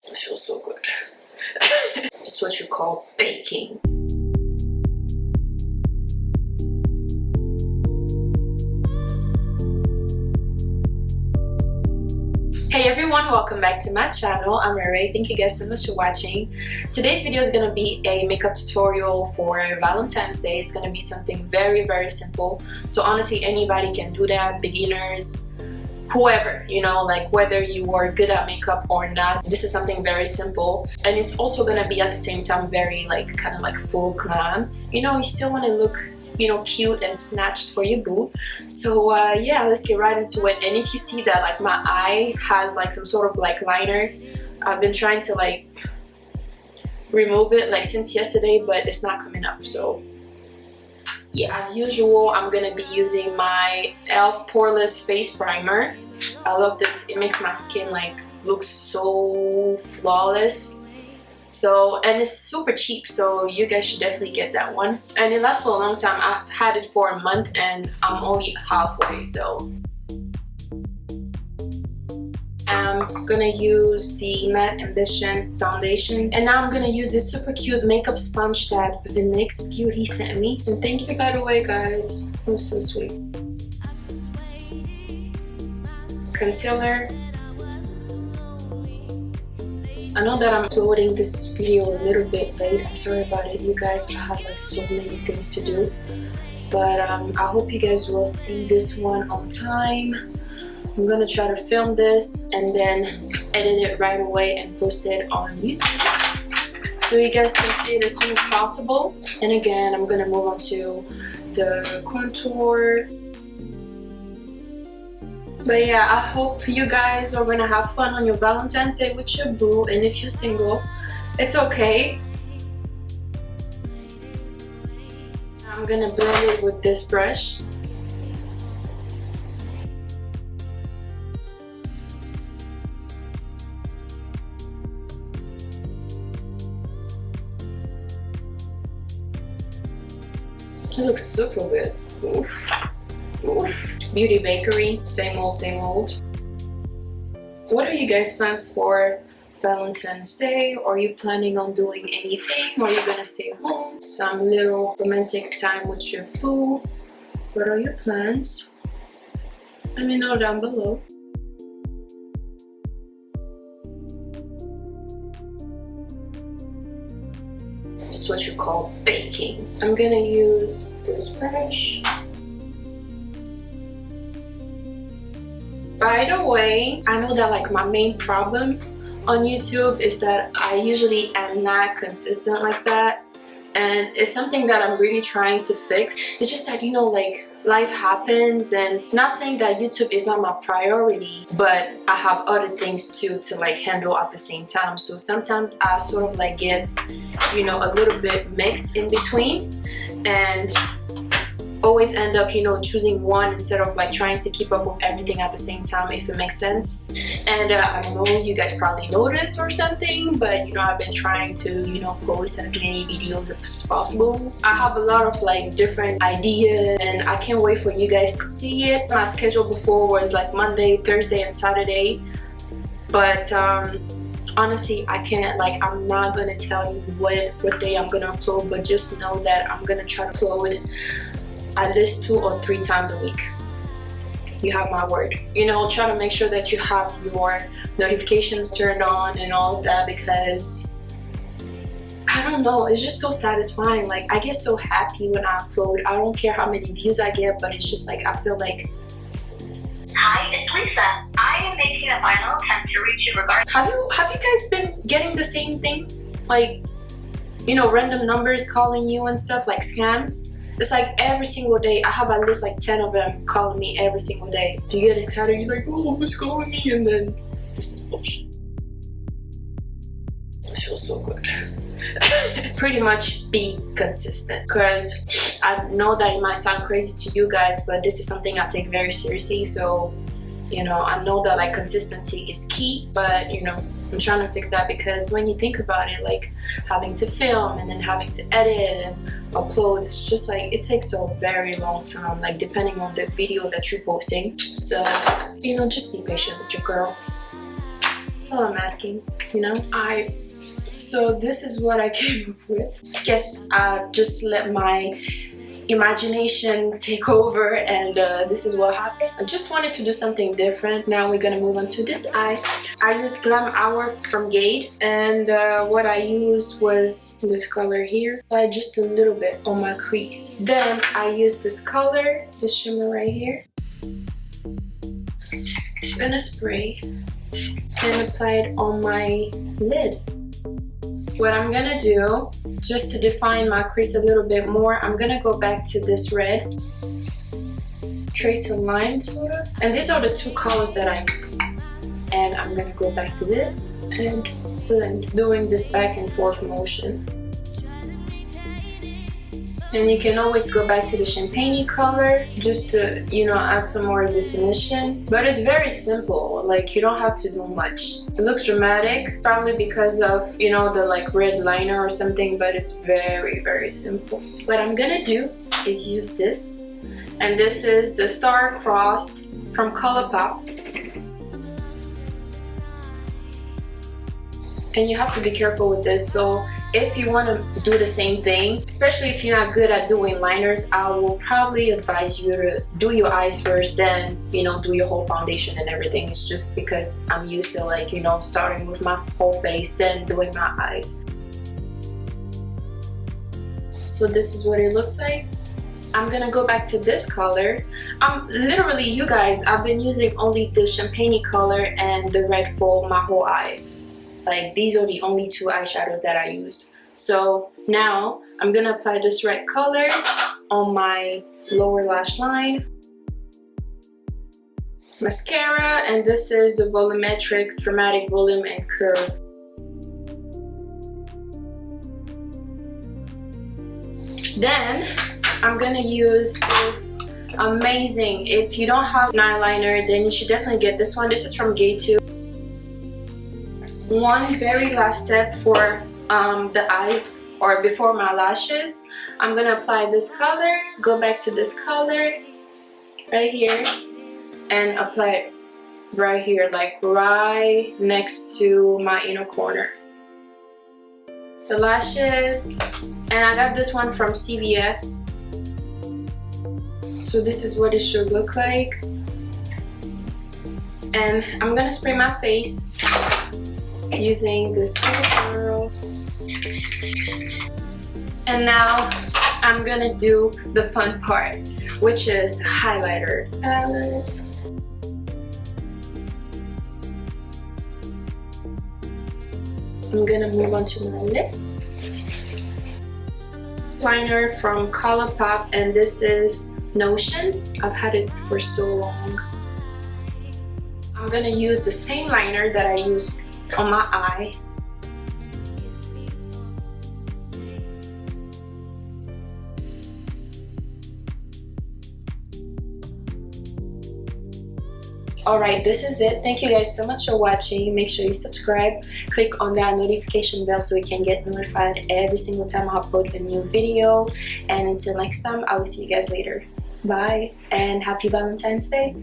It feels so good. It's what you call baking. Hey everyone, welcome back to my channel. I'm Ray. Thank you guys so much for watching. Today's video is going to be a makeup tutorial for Valentine's Day. It's going to be something very simple. So honestly, anybody can do that, beginners, whoever, you know, like whether you are good at makeup or not. This is something very simple, and it's also going to be at the same time very like kind of like full glam. You know, you still want to look, you know, cute and snatched for your boo. So yeah, let's get right into it. And if you see that like my eye has like some sort of like liner, I've been trying to like remove it like since yesterday, but it's not coming off. So yeah, as usual, I'm gonna be using my e.l.f. Poreless face primer. I love this. It makes my skin like look so flawless. So, and it's super cheap, so you guys should definitely get that one. And it lasts for a long time. I've had it for a month and I'm only halfway, so I'm gonna use the Matte Ambition foundation, and now I'm gonna use this super cute makeup sponge that Venics Beauty sent me. And thank you, by the way, guys. It was so sweet. Concealer. I know that I'm uploading this video a little bit late. I'm sorry about it, you guys. I have like so many things to do, but I hope you guys will see this one on time. I'm gonna try to film this and then edit it right away and post it on YouTube so you guys can see it as soon as possible. And again, I'm gonna move on to the contour. But yeah, I hope you guys are gonna have fun on your Valentine's Day with your boo, and if you're single, it's okay. I'm gonna blend it with this brush. It looks super good. Oof. Oof. Beauty Bakerie, same old, same old. What are you guys planning for Valentine's Day? Are you planning on doing anything? Are you gonna stay home? Some little romantic time with your boo? What are your plans? Let me know down below. It's what you call baking. I'm gonna use this brush. By the way, I know that like my main problem on YouTube is that I usually am not consistent like that, and it's something that I'm really trying to fix. It's just that, you know, like life happens, and not saying that YouTube is not my priority, but I have other things too to like handle at the same time. So sometimes I sort of like get, you know, a little bit mixed in between, and always end up, you know, choosing one instead of like trying to keep up with everything at the same time, if it makes sense. And I don't know, you guys probably noticed or something, but you know, I've been trying to, you know, post as many videos as possible. I have a lot of like different ideas, and I can't wait for you guys to see it. My schedule before was like Monday, Thursday, and Saturday, but honestly, I can't, like, I'm not gonna tell you what day I'm gonna upload, but just know that I'm gonna try to upload at least 2 or 3 times a week. You have my word. You know, try to make sure that you have your notifications turned on and all of that, because I don't know, it's just so satisfying. Like, I get so happy when I upload. I don't care how many views I get, but it's just like, I feel like, hi, it's Lisa. I am making a final attempt to reach you regarding. Have you guys been getting the same thing? Like, you know, random numbers calling you and stuff, like scams? It's like every single day. I have at least like 10 of them calling me every single day. You get excited, you're like, oh, who's calling me? And then this is bullshit. It feels so good. Pretty much be consistent, because I know that it might sound crazy to you guys, but this is something I take very seriously. So, you know, I know that like consistency is key, but you know, I'm trying to fix that, because when you think about it, like having to film and then having to edit and upload, it's just like, it takes a very long time, like depending on the video that you're posting. So, you know, just be patient with your girl. That's all I'm asking, you know? So this is what I came up with. I guess I just let my imagination take over, and this is what happened. I just wanted to do something different. Now we're gonna move on to this eye. I used GlamHour from Gade, and what I used was this color here. Applied just a little bit on my crease. Then I used this color, this shimmer right here. I'm gonna spray and apply it on my lid. What I'm gonna do, just to define my crease a little bit more, I'm gonna go back to this red, trace a line sort of, and these are the two colors that I used. And I'm gonna go back to this and blend, doing this back and forth motion. And you can always go back to the champagne color just to, you know, add some more definition. But it's very simple, like you don't have to do much. It looks dramatic, probably because of, you know, the like red liner or something, but it's very, very simple. What I'm gonna do is use this. And this is the Star Crossed from Colourpop. And you have to be careful with this. So if you want to do the same thing, especially if you're not good at doing liners, I will probably advise you to do your eyes first, then, you know, do your whole foundation and everything. It's just because I'm used to, like, you know, starting with my whole face, then doing my eyes. So this is what it looks like. I'm gonna go back to this color. Literally, you guys, I've been using only the champagne color and the red for my whole eye. Like, these are the only two eyeshadows that I used. So now I'm gonna apply this red color on my lower lash line. Mascara, and this is the Volumetric Dramatic Volume and Curve. Then I'm gonna use this amazing, if you don't have an eyeliner, then you should definitely get this one. This is from Gade too. One very last step for the eyes, or before my lashes. I'm gonna apply this color, go back to this color right here, and apply it right here, like right next to my inner corner. The lashes, and I got this one from CVS. So this is what it should look like. And I'm gonna spray my face using this Covergirl. And now I'm gonna do the fun part, which is the highlighter palette. I'm gonna move on to my lips. Liner from Colourpop, and this is Notion. I've had it for so long. I'm gonna use the same liner that I used on my eye. Alright, this is it. Thank you guys so much for watching. Make sure you subscribe, click on that notification bell so you can get notified every single time I upload a new video. And until next time, I will see you guys later. Bye, and happy Valentine's Day.